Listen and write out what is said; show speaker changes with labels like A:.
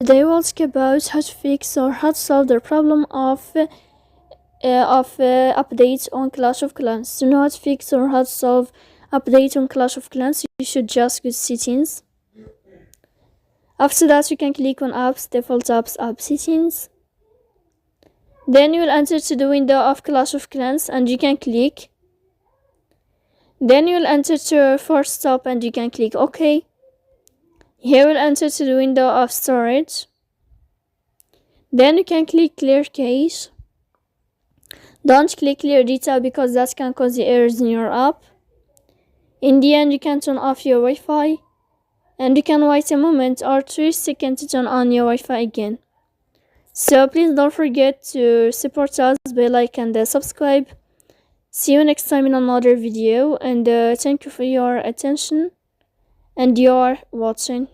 A: Today we'll talk about how to fix or how to solve the problem of updates on Clash of Clans. To know how to fix or how to solve update on Clash of Clans, you should just go to settings. After that, you can click on apps, default apps, app settings. Then you will enter to the window of Clash of Clans and you can click. Then you will enter to force stop and you can click OK. Here we'll enter to the window of storage. Then you can click clear cache. Don't click clear data because that can cause the errors in your app. In the end, you can turn off your Wi-Fi and you can wait a moment or 3 seconds to turn on your Wi-Fi again. So please don't forget to support us by like and subscribe. See you next time in another video, and thank you for your attention and your watching.